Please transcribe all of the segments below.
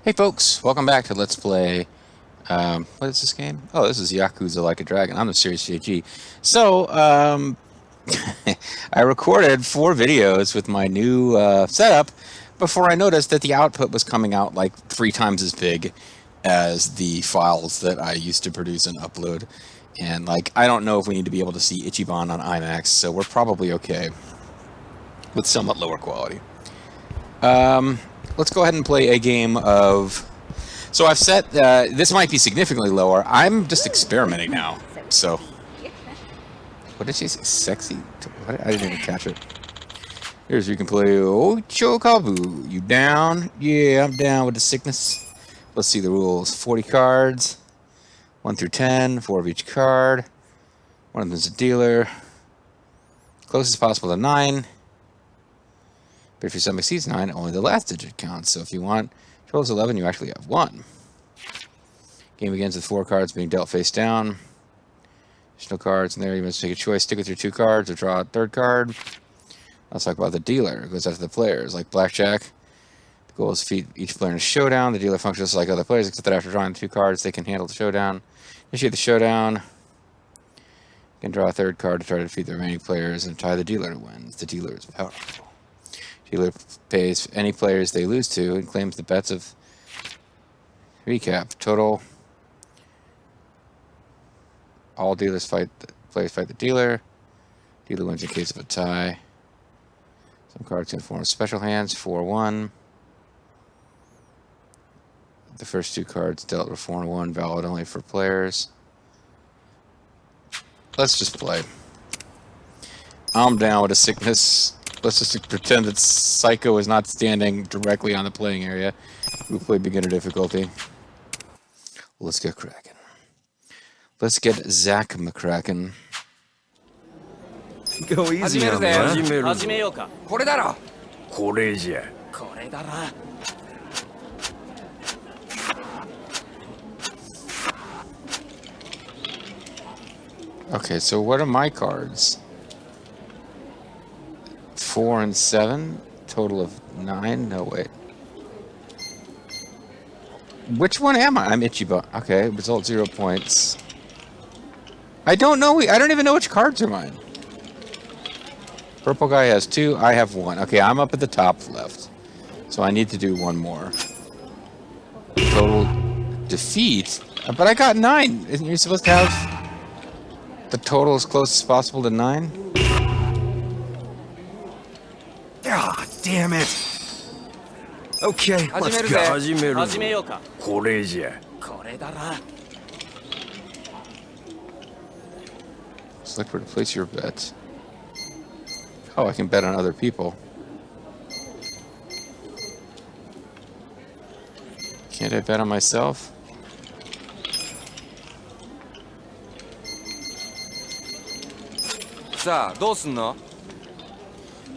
Hey folks, welcome back to Let's Play, what is this game? Oh, this is Yakuza Like a Dragon. I'm the Serious JG. So, I recorded 4 videos with my new setup before I noticed that the output was coming out like 3 times as big as the files that I used to produce and upload. And like, I don't know if we need to be able to see Ichiban on IMAX, so we're probably okay with somewhat lower quality. Let's go ahead and play a game of... So I've set... this might be significantly lower. I'm just experimenting now. So... What did she say? Sexy? What? I didn't even catch it. Here's where you can play Ochokabu. You down? Yeah, I'm down with the sickness. Let's see the rules. 40 cards. 1 through 10. 4 of each card. One of them is a dealer. Closest possible to 9. But if your sum exceeds 9, only the last digit counts. So if you want totals 11, you actually have 1. Game begins with 4 cards being dealt face down. Additional cards in there. You must make a choice. Stick with your 2 cards or draw a 3rd card. Let's talk about the dealer. It goes after the players. Like blackjack, the goal is to defeat each player in a showdown. The dealer functions like other players, except that after drawing 2 cards, they can handle the showdown. Initiate the showdown. You can draw a 3rd card to try to defeat the remaining players and tie the dealer to win. The dealer is powerful. Dealer pays any players they lose to and claims the bets of... Recap. Total. All players fight the dealer. Dealer wins in case of a tie. Some cards can form special hands. 4-1. The first 2 cards dealt with 4-1, valid only for players. Let's just play. I'm down with a sickness. Let's just pretend that Psycho is not standing directly on the playing area. We'll play beginner difficulty. Let's get cracking. Let's get Zack McCracken. Go easy on me. Okay, so what are my cards? 4 and 7, total of 9. No, wait. Which one am I? I'm Ichiban. Okay, result 0 points. I don't know. I don't even know which cards are mine. Purple guy has 2. I have 1. Okay, I'm up at the top left. So I need to do 1 more. Total defeat. But I got 9. Isn't you supposed to have the total as close as possible to 9? Ah, damn it. Okay, let's go. Select where to place your bet. Oh, I can bet on other people. Can't I bet on myself?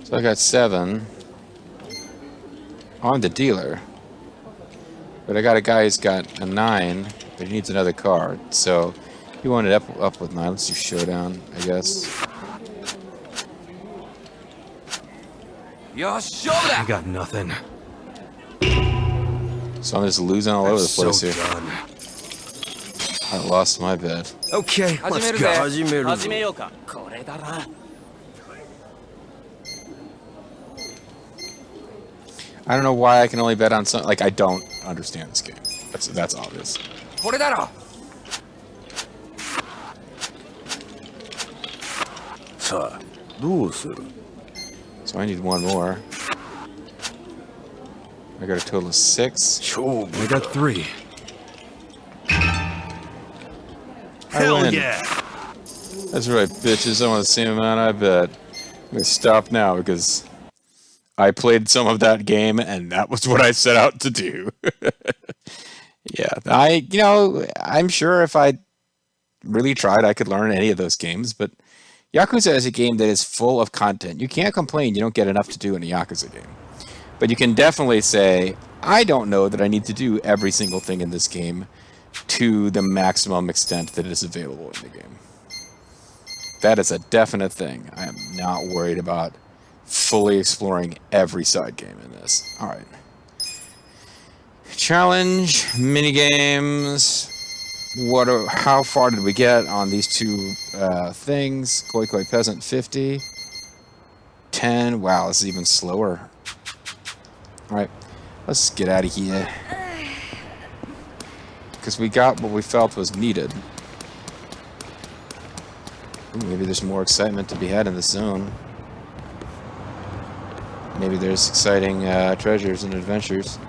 So I got 7. I'm the dealer. But I got a guy who's got a 9, but he needs another card. So he wanted up with 9. Let's do showdown, I guess. I got nothing. So I'm just losing all over the place here. Done. I lost my bet. Okay, let's go. I don't know why I can only bet on some. Like, I don't understand this game. That's obvious. So I need 1 more. I got a total of 6. I got 3. I win. Yeah! That's right, bitches. I want the same amount, I bet. I'm gonna stop now because I played some of that game and that was what I set out to do. Yeah, I'm sure if I really tried, I could learn any of those games, but Yakuza is a game that is full of content. You can't complain you don't get enough to do in a Yakuza game. But you can definitely say, I don't know that I need to do every single thing in this game to the maximum extent that is available in the game. That is a definite thing. I am not worried about fully exploring every side game in this. Alright. Challenge, minigames. How far did we get on these two things? Koi Koi Peasant 50. 10. Wow, this is even slower. Alright, let's get out of here. Because we got what we felt was needed. Ooh, maybe there's more excitement to be had in this zone. Maybe there's exciting treasures and adventures.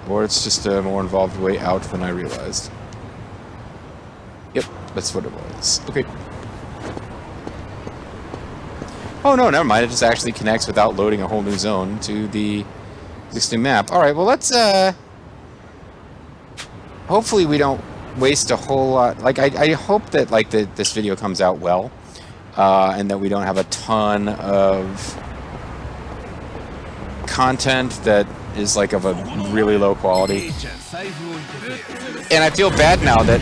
Or it's just a more involved way out than I realized. Yep, that's what it was. Okay. Oh no, never mind. It just actually connects without loading a whole new zone to the existing map. Alright, well let's hopefully we don't waste a whole lot. Like I hope that like this video comes out well. And that we don't have a ton of content that is like of a really low quality. And I feel bad now that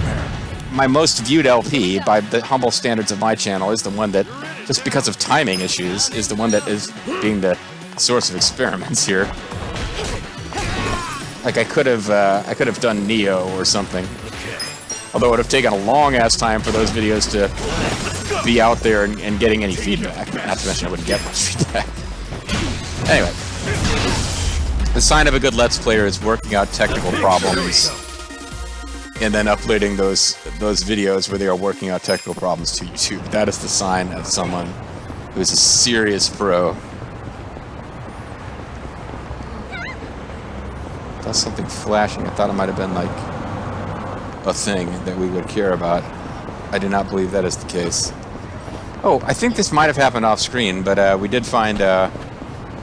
my most viewed LP, by the humble standards of my channel, is the one that, just because of timing issues, is the one that is being the source of experiments here. Like I could have done Neo or something. Although it would have taken a long ass time for those videos to be out there and getting any feedback. Not to mention I wouldn't get much feedback. Anyway. The sign of a good Let's Player is working out technical problems and then uploading those videos where they are working out technical problems to YouTube. That is the sign of someone who is a serious pro. That's something flashing. I thought it might have been like a thing that we would care about. I do not believe that is the case. Oh, I think this might have happened off screen, but we did find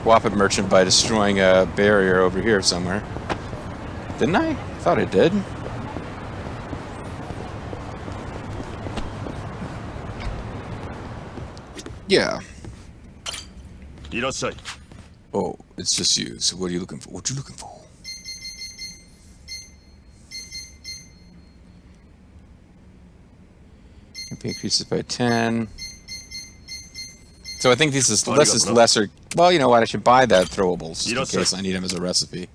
Wappet Merchant by destroying a barrier over here somewhere. Didn't I? I thought I did. Yeah. Oh, it's just you. So what are you looking for? What you looking for? MP increases by 10. So I think this is lesser. Well, you know what? I should buy that throwables just in case I need them as a recipe.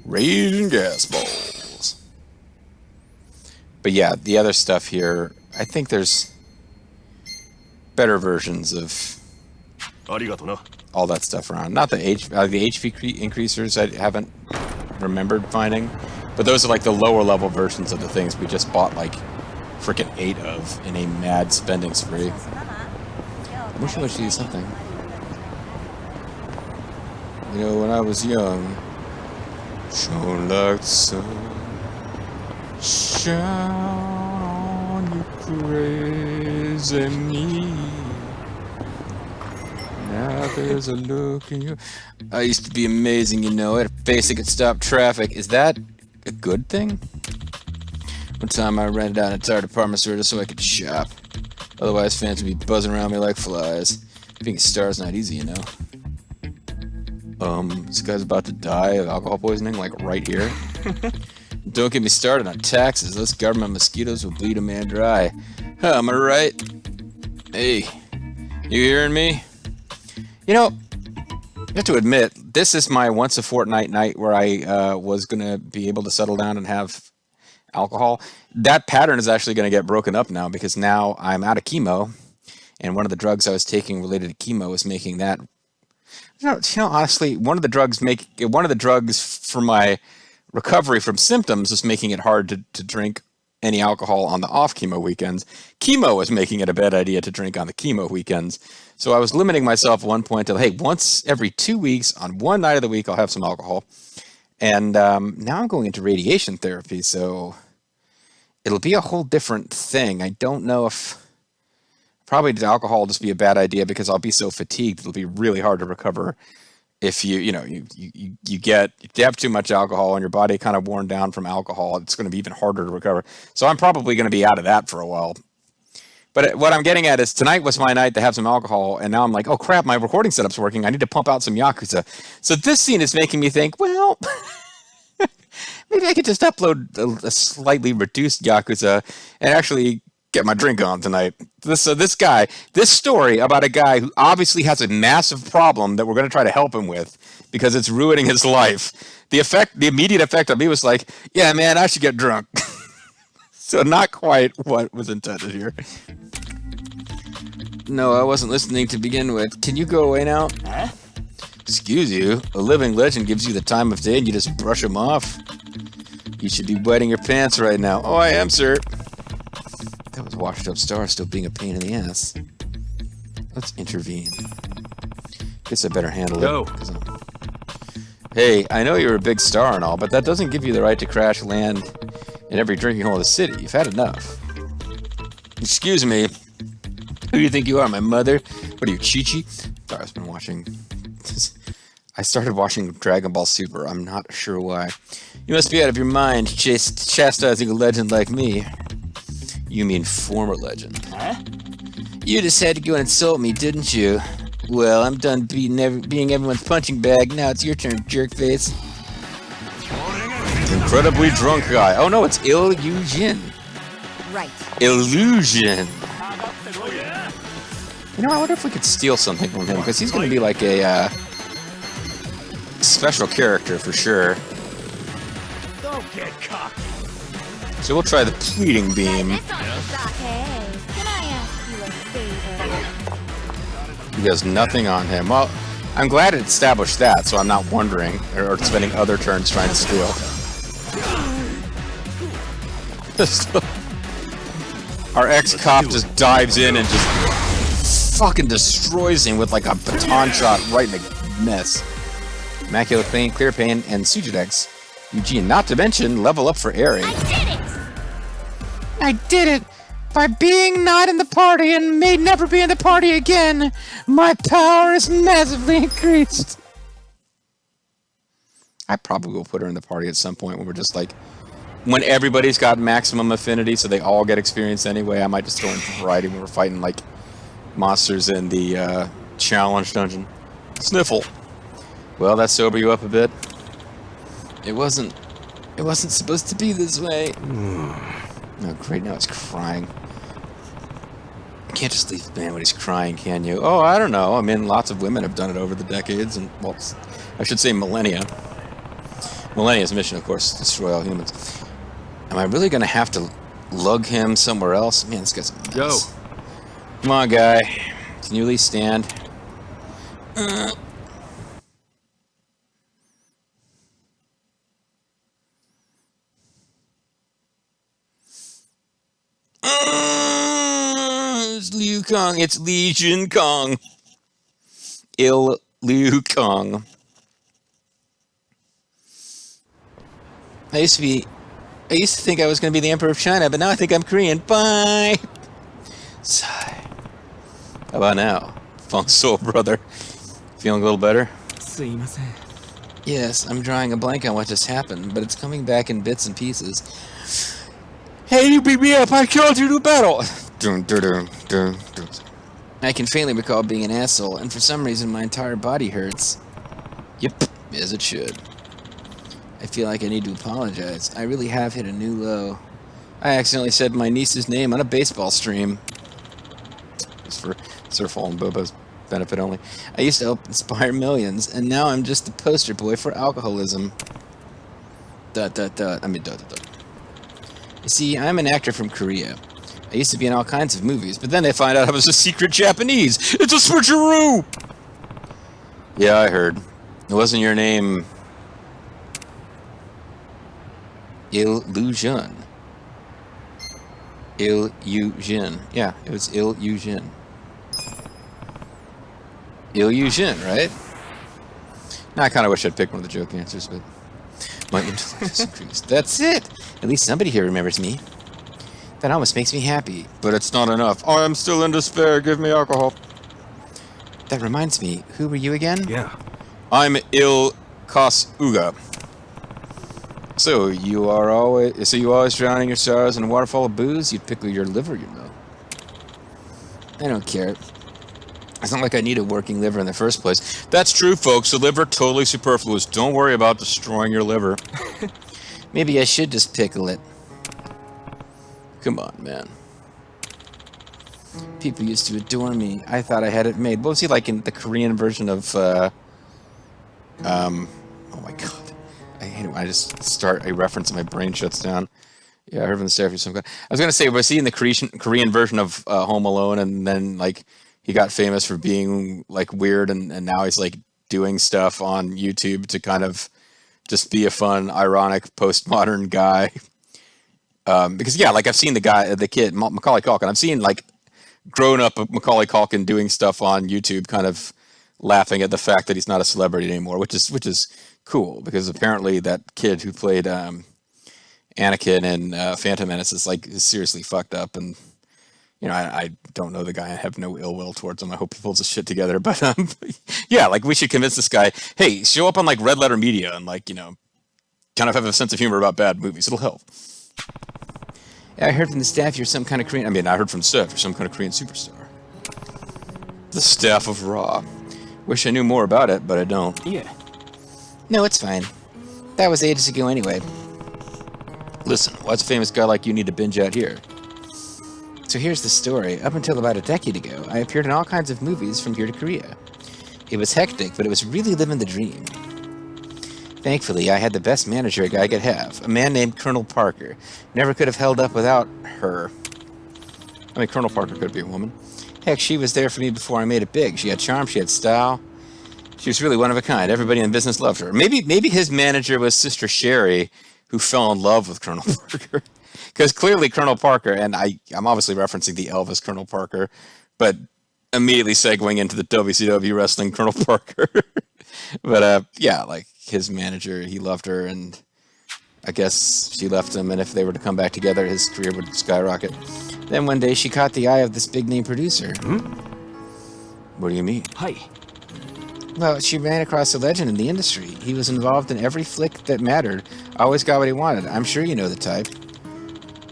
Raging gas balls. But yeah, the other stuff here, I think there's better versions of all that stuff around. Not the HP increasers I haven't remembered finding, but those are like the lower level versions of the things we just bought like freaking 8 of in a mad spending spree. I wish I would do something. You know, when I was young, shone like the sun, shine on you crazy me. Now there's a look in your... I used to be amazing, you know. I had a face that could stop traffic. Is that a good thing? One time I rented out an entire department store just so I could shop. Otherwise, fans would be buzzing around me like flies. Being a star is not easy, you know. This guy's about to die of alcohol poisoning, like right here. Don't get me started on taxes. Those government mosquitoes will bleed a man dry. Huh, am I right? Hey, you hearing me? You know, I have to admit, this is my once a fortnight night where I was going to be able to settle down and have alcohol. That pattern is actually going to get broken up now because now I'm out of chemo, and one of the drugs I was taking related to chemo is making that. You know, honestly, one of the drugs for my recovery from symptoms was making it hard to drink any alcohol on the off chemo weekends. Chemo was making it a bad idea to drink on the chemo weekends. So I was limiting myself at one point to, hey, once every 2 weeks on one night of the week, I'll have some alcohol. And now I'm going into radiation therapy, so it'll be a whole different thing. I don't know if probably the alcohol will just be a bad idea because I'll be so fatigued. It'll be really hard to recover if you have too much alcohol and your body kind of worn down from alcohol. It's going to be even harder to recover. So I'm probably going to be out of that for a while. But what I'm getting at is tonight was my night to have some alcohol, and now I'm like, oh crap, my recording setup's working. I need to pump out some Yakuza. So this scene is making me think, well, maybe maybe I could just upload a slightly reduced Yakuza and actually get my drink on tonight. This story about a guy who obviously has a massive problem that we're going to try to help him with because it's ruining his life. The immediate effect on me was like, yeah, man, I should get drunk. So not quite what was intended here. No, I wasn't listening to begin with. Can you go away now? Huh? Excuse you. A living legend gives you the time of day and you just brush him off. You should be wetting your pants right now. Oh, I am, sir. That was washed up star still being a pain in the ass. Let's intervene. Guess I better handle it. Hey, I know you're a big star and all, but that doesn't give you the right to crash land in every drinking hole of the city. You've had enough. Excuse me. Who do you think you are, my mother? What are you, Chi-Chi? Sorry, I've been watching... I started watching Dragon Ball Super. I'm not sure why. You must be out of your mind, chastising a legend like me. You mean former legend. Huh? You just had to go and insult me, didn't you? Well, I'm done being everyone's punching bag. Now it's your turn, jerkface. Incredibly drunk guy. Oh no, it's Illusion. Right. Illusion. You know, I wonder if we could steal something from him, because he's going to be like a special character for sure. Don't get cocky. So we'll try the pleading beam. Hey, can I ask you a favor? He has nothing on him. Well, I'm glad it established that, so I'm not wondering or spending other turns trying to steal. Our ex-cop just dives in and just fucking destroys him with like a baton shot right in the mess. Immaculate Pain, Clear Pain, and Sujidex. Eugene, not to mention level up for Airy. I did it! I did it! By being not in the party and may never be in the party again, my power is massively increased. I probably will put her in the party at some point when we're just like, when everybody's got maximum affinity so they all get experience anyway. I might just throw in variety when we're fighting like monsters in the challenge dungeon. Sniffle. Well, that sober you up a bit. It wasn't supposed to be this way. Oh, great, now it's crying. You can't just leave the man when he's crying, can you? Oh, I don't know. I mean, lots of women have done it over the decades, and, well, I should say millennia. Millennia's mission, of course, is destroy all humans. Am I really going to have to lug him somewhere else? Man, this guy's a mess. Go. Come on, guy. Can you at least stand? It's Liu Kang. It's Legion Kong. Liu Kang. I used to think I was going to be the Emperor of China, but now I think I'm Korean. Bye. Sigh. How about now, Funk Soul Brother? Feeling a little better? Yes, I'm drawing a blank on what just happened, but it's coming back in bits and pieces. Hey, you beat me up! I killed you to battle! Dun, dun, dun, dun, dun. I can faintly recall being an asshole, and for some reason my entire body hurts. Yep, as it should. I feel like I need to apologize. I really have hit a new low. I accidentally said my niece's name on a baseball stream. It's for Surfall and Bobo's benefit only. I used to help inspire millions, and now I'm just the poster boy for alcoholism. You see, I'm an actor from Korea. I used to be in all kinds of movies, but then they find out I was a secret Japanese. It's a switcheroo! Yeah, I heard. It wasn't your name... Illusion. Illusion. Yeah, it was Illusion. Illusion, right? Now, I kind of wish I'd picked one of the joke answers, but my intellect has increased. That's it! At least somebody here remembers me. That almost makes me happy. But it's not enough. Oh, I'm still in despair. Give me alcohol. That reminds me. Who were you again? Yeah. I'm Il Kasuga. So you always drowning your sorrows in a waterfall of booze? You'd pickle your liver, you know. I don't care. It's not like I need a working liver in the first place. That's true, folks. The liver, totally superfluous. Don't worry about destroying your liver. Maybe I should just pickle it. Come on, man. People used to adore me. I thought I had it made. What was he like in the Korean version of, oh my god. I hate it when I just start a reference and my brain shuts down. Yeah, I heard from the staff or something. I was going to say, was he in the Korean version of Home Alone, and then, like, he got famous for being, like, weird, and now he's, like, doing stuff on YouTube to kind of just be a fun, ironic, postmodern guy. Because, yeah, like, I've seen the kid, Macaulay Culkin. I've seen, like, grown-up Macaulay Culkin doing stuff on YouTube, kind of laughing at the fact that he's not a celebrity anymore, which is cool, because apparently that kid who played Anakin in Phantom Menace is seriously fucked up, and you know, I don't know the guy. I have no ill will towards him. I hope he pulls his shit together. But yeah, like, we should convince this guy, hey, show up on like Red Letter Media and, like, you know, kind of have a sense of humor about bad movies. It'll help. Yeah, I heard from the staff you're some kind of Korean. I mean, I heard from Seth you're some kind of Korean superstar. The staff of Raw. Wish I knew more about it, but I don't. Yeah. No, it's fine. That was ages ago anyway. Listen, why's a famous guy like you need to binge out here? So here's the story. Up until about a decade ago, I appeared in all kinds of movies from here to Korea. It was hectic, but it was really living the dream. Thankfully, I had the best manager a guy could have, a man named Colonel Parker. Never could have held up without her. I mean, Colonel Parker could be a woman. Heck, she was there for me before I made it big. She had charm, she had style. She was really one of a kind. Everybody in the business loved her. Maybe his manager was Sister Sherry, who fell in love with Colonel Parker. Because clearly Colonel Parker, and I'm obviously referencing the Elvis Colonel Parker, but immediately segueing into the WCW wrestling Colonel Parker. But yeah, like, his manager, he loved her, and I guess she left him, and if they were to come back together, his career would skyrocket. Then one day she caught the eye of this big-name producer. What do you mean? Hi. Well, she ran across a legend in the industry. He was involved in every flick that mattered. Always got what he wanted. I'm sure you know the type.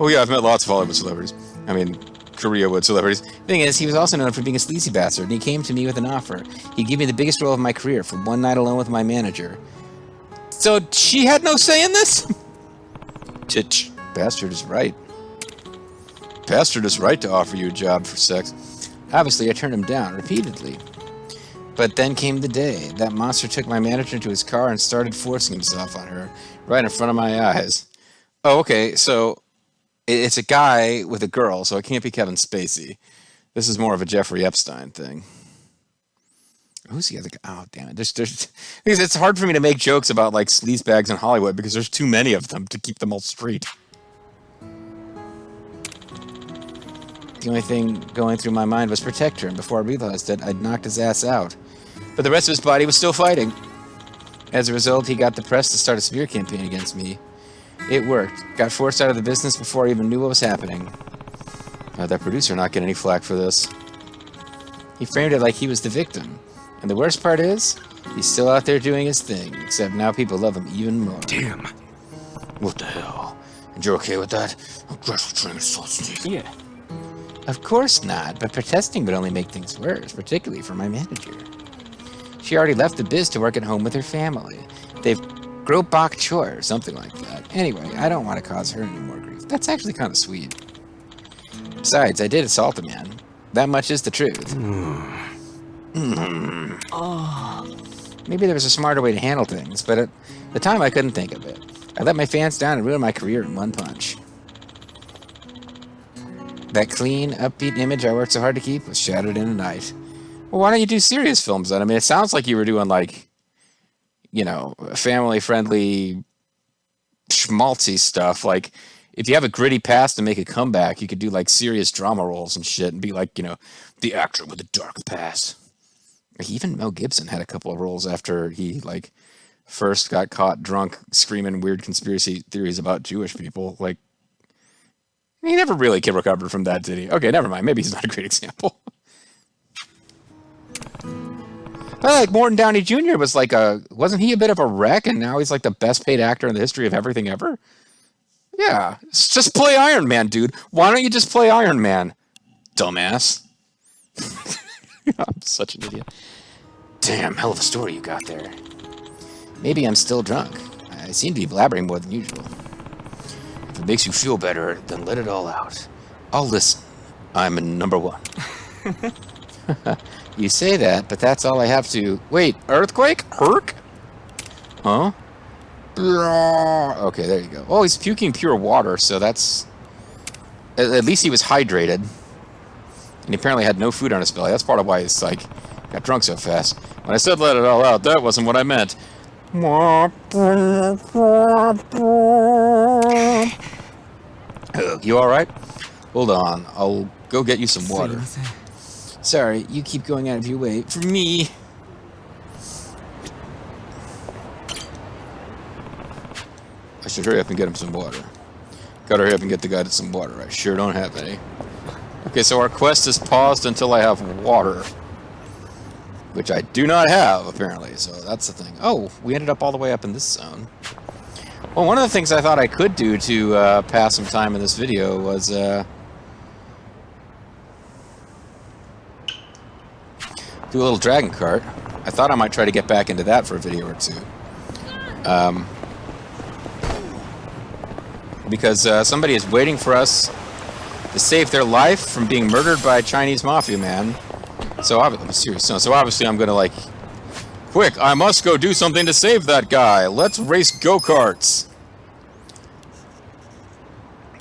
Oh yeah, I've met lots of Hollywood celebrities. I mean, Koreawood celebrities. Thing is, he was also known for being a sleazy bastard, and he came to me with an offer. He'd give me the biggest role of my career for one night alone with my manager. So she had no say in this? Chitch. Bastard is right. Bastard is right to offer you a job for sex. Obviously, I turned him down repeatedly. But then came the day. That monster took my manager into his car and started forcing himself on her, right in front of my eyes. Oh, okay, so it's a guy with a girl, so it can't be Kevin Spacey. This is more of a Jeffrey Epstein thing. Who's the other guy? Oh, damn it. Because it's hard for me to make jokes about, like, sleazebags in Hollywood because there's too many of them to keep them all straight. The only thing going through my mind was protect her, and before I realized it, I'd knocked his ass out. But the rest of his body was still fighting. As a result, he got the press to start a smear campaign against me. It worked. Got forced out of the business before I even knew what was happening. That producer not get any flack for this. He framed it like he was the victim. And the worst part is, he's still out there doing his thing, except now people love him even more. Damn. What the hell? And you're okay with that? I'm just trying to sauce you. Yeah. Of course not, but protesting would only make things worse, particularly for my manager. She already left the biz to work at home with her family. They've grow bok choy or something like that. Anyway, I don't want to cause her any more grief. That's actually kind of sweet. Besides, I did assault a man. That much is the truth. Maybe there was a smarter way to handle things, but at the time I couldn't think of it. I let my fans down and ruined my career in one punch. That clean, upbeat image I worked so hard to keep was shattered in a night. Well, why don't you do serious films then? I mean, it sounds like you were doing, like, you know, family-friendly, schmaltzy stuff. Like, if you have a gritty past and make a comeback, you could do, like, serious drama roles and shit and be like, you know, the actor with a dark past. Even Mel Gibson had a couple of roles after he, like, first got caught drunk screaming weird conspiracy theories about Jewish people. Like, he never really recovered from that, did he? Okay, never mind. Maybe he's not a great example. But, like, Morton Downey Jr. was like wasn't he a bit of a wreck, and now he's like the best paid actor in the history of everything ever? Yeah, just play Iron Man, dude. Why don't you just play Iron Man, dumbass? I'm such an idiot. Damn, hell of a story you got there. Maybe I'm still drunk. I seem to be blabbering more than usual. If it makes you feel better, then let it all out. I'll listen. I'm number one. You say that, but that's all I have to... Wait, earthquake? Herc? Huh? Okay, there you go. Oh, he's puking pure water, so that's... At least he was hydrated. And he apparently had no food on his belly. That's part of why he's like... got drunk so fast. When I said let it all out, that wasn't what I meant. You alright? Hold on, I'll go get you some water. Sorry, you keep going out of your way for me. I should hurry up and get him some water. Gotta hurry up and get the guy to some water. I sure don't have any. Okay, so our quest is paused until I have water. Which I do not have, apparently, so that's the thing. Oh, we ended up all the way up in this zone. Well, one of the things I thought I could do to pass some time in this video was... do a little dragon cart. I thought I might try to get back into that for a video or two. Because somebody is waiting for us to save their life from being murdered by a Chinese mafia man. So I'm serious. So obviously I'm gonna like, quick! I must go do something to save that guy. Let's race go-karts.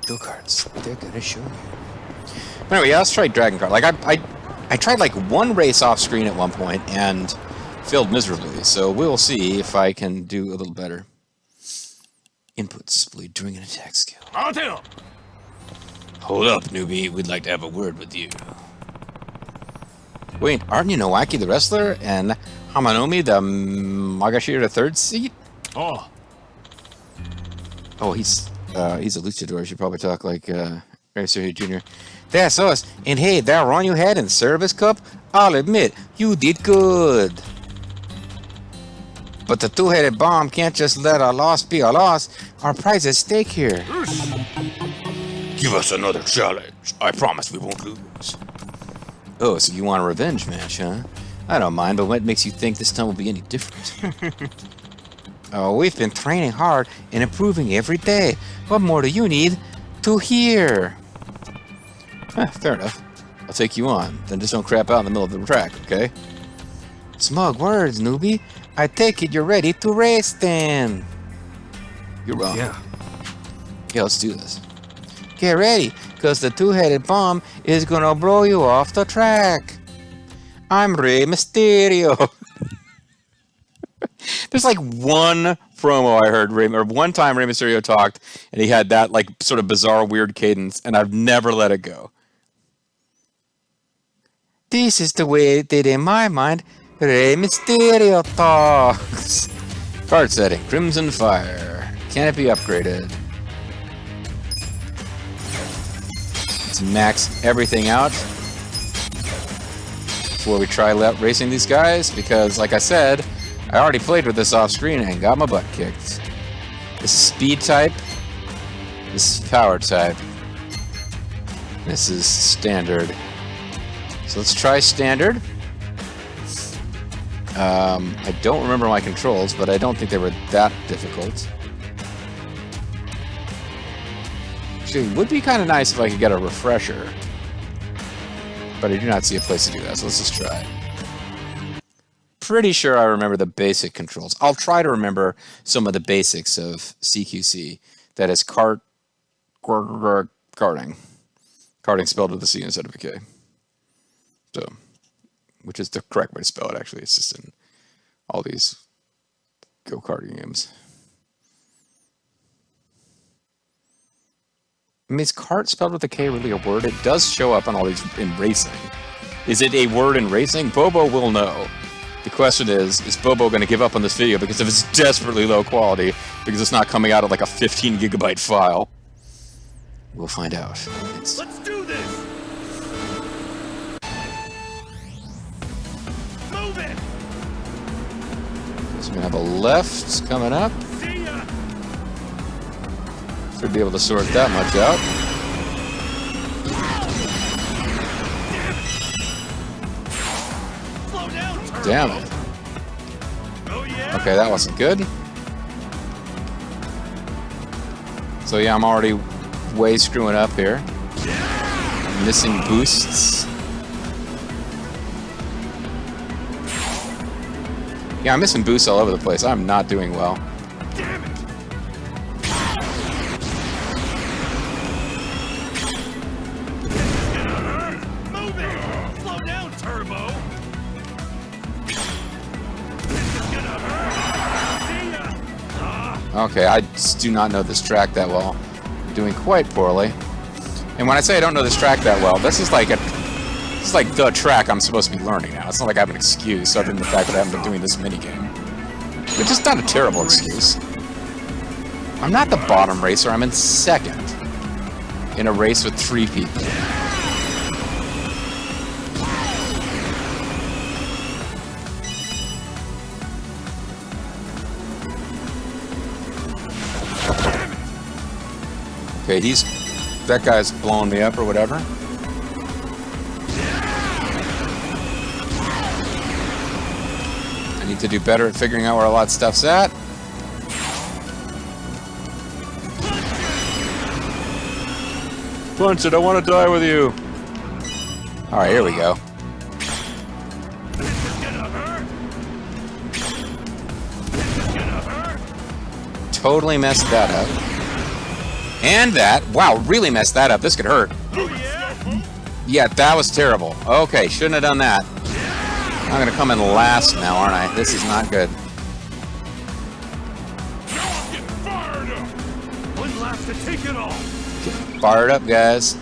Go-karts. They're gonna show you. Anyway, yeah, let's try dragon cart. Like I tried like one race off screen at one point and failed miserably. So we'll see if I can do a little better. Input displayed during an attack skill. Hold up, newbie. We'd like to have a word with you. Wait, aren't you Nowaki the wrestler and Hamanomi the Magashira the third seat? Oh, he's a luchador. I should probably talk like Rey Mysterio Jr. That's us. And hey, that run you had in the Service Cup, I'll admit, you did good. But the two-headed bomb can't just let our loss be our loss. Our prize at stake here. Give us another challenge. I promise we won't lose. Oh, so you want a revenge match, huh? I don't mind, but what makes you think this time will be any different? Oh, we've been training hard and improving every day. What more do you need to hear? Fair enough. I'll take you on. Then just don't crap out in the middle of the track, okay? Smug words, newbie. I take it you're ready to race then. You're wrong. Yeah, let's do this. Get ready, because the two-headed bomb is gonna blow you off the track. I'm Rey Mysterio. There's like one promo I heard, or one time Rey Mysterio talked, and he had that like sort of bizarre, weird cadence, and I've never let it go. This is the way that, in my mind, Rey Mysterio talks. Card setting, Crimson Fire. Can it be upgraded? Let's max everything out before we try racing these guys, because, like I said, I already played with this off screen and got my butt kicked. This is speed type. This is power type. This is standard. So let's try standard. I don't remember my controls, but I don't think they were that difficult. Actually, it would be kind of nice if I could get a refresher. But I do not see a place to do that, so let's just try. Pretty sure I remember the basic controls. I'll try to remember some of the basics of CQC. That is karting. Karting spelled with a C instead of a K. So, which is the correct way to spell it, actually. It's just in all these go-karting games. I mean, is kart spelled with a K really a word? It does show up on all these in racing. Is it a word in racing? Bobo will know. The question is Bobo going to give up on this video because of its desperately low quality, because it's not coming out at like a 15 gigabyte file? We'll find out. Let's do this! Move it! So we have a left coming up. See ya! Should be able to sort that much out. Slow down, Turbo. Damn it. Oh yeah? Okay, that wasn't good. So yeah, I'm already way screwing up here. Missing boosts. Yeah, I'm missing boosts all over the place. I'm not doing well. Damn it! Move it! Slow down, Turbo! This is gonna hurt! See ya! Ah, Okay, I just do not know this track that well. I'm doing quite poorly. And when I say I don't know this track that well, this is like the track I'm supposed to be learning now. It's not like I have an excuse other than the fact that I haven't been doing this minigame. Which is not a terrible excuse. I'm not the bottom racer, I'm in second. In a race with 3 people. Okay, that guy's blowing me up or whatever. I need to do better at figuring out where a lot of stuff's at. Punch it, I want to die with you. Alright, here we go. this is gonna hurt! This is gonna hurt! Totally messed that up. And that. Wow, really messed that up. This could hurt. Oh yeah? Yeah, that was terrible. Okay, shouldn't have done that. I'm gonna come in last now, aren't I? This is not good. Get fired up! One last to take it all! Fired up, guys.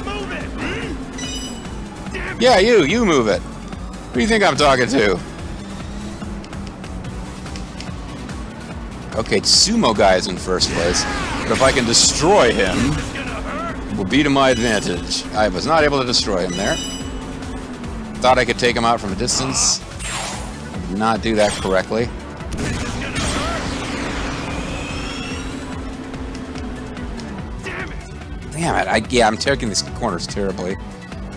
Move it! Damn it! Yeah, you move it. Who do you think I'm talking to? Okay, Sumo Guy is in first place. But if I can destroy him, It's gonna hurt! it will be to my advantage. I was not able to destroy him there. Thought I could take him out from a distance. Did not do that correctly. This is gonna hurt! Damn it! Damn it, yeah, I'm taking these corners terribly.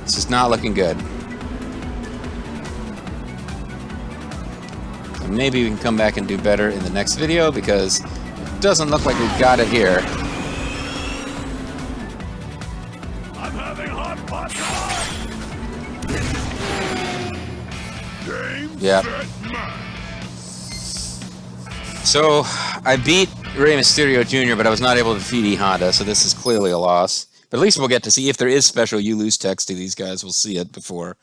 This is not looking good. So maybe we can come back and do better in the next video because it doesn't look like we've got it here. I'm having hot pot time! Game, Yeah. set, match! So, I beat Rey Mysterio Jr., but I was not able to defeat E Honda, so this is clearly a loss. But at least we'll get to see if there is special you lose text to these guys. We'll see it before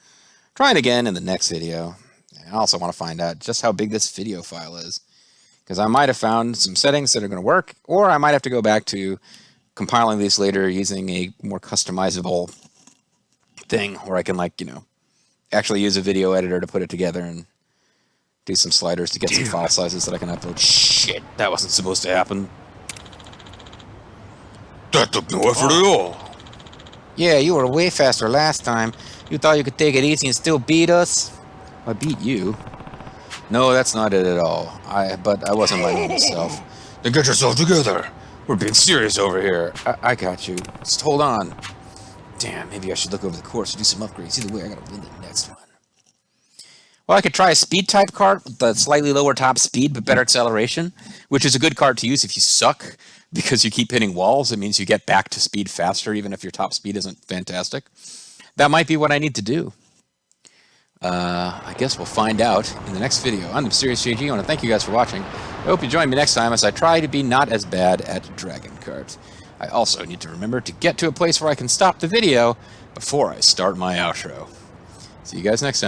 trying again in the next video. I also want to find out just how big this video file is. Because I might have found some settings that are going to work, or I might have to go back to compiling these later using a more customizable thing where I can, like, you know, actually use a video editor to put it together and do some sliders to get some file sizes that I can upload. Shit, that wasn't supposed to happen. That took no effort at all! Yeah, you were way faster last time. You thought you could take it easy and still beat us? I beat you. No, that's not it at all. But I wasn't my normal self. Then get yourself together. We're being serious over here. I got you. Just hold on. Damn, maybe I should look over the course and do some upgrades. Either way, I gotta win the next one. Well, I could try a speed type cart with the slightly lower top speed but better acceleration, which is a good cart to use if you suck because you keep hitting walls. It means you get back to speed faster even if your top speed isn't fantastic. That might be what I need to do. I guess we'll find out in the next video. I'm Mysterious JG. I want to thank you guys for watching. I hope you join me next time as I try to be not as bad at Dragon Kart. I also need to remember to get to a place where I can stop the video before I start my outro. See you guys next time.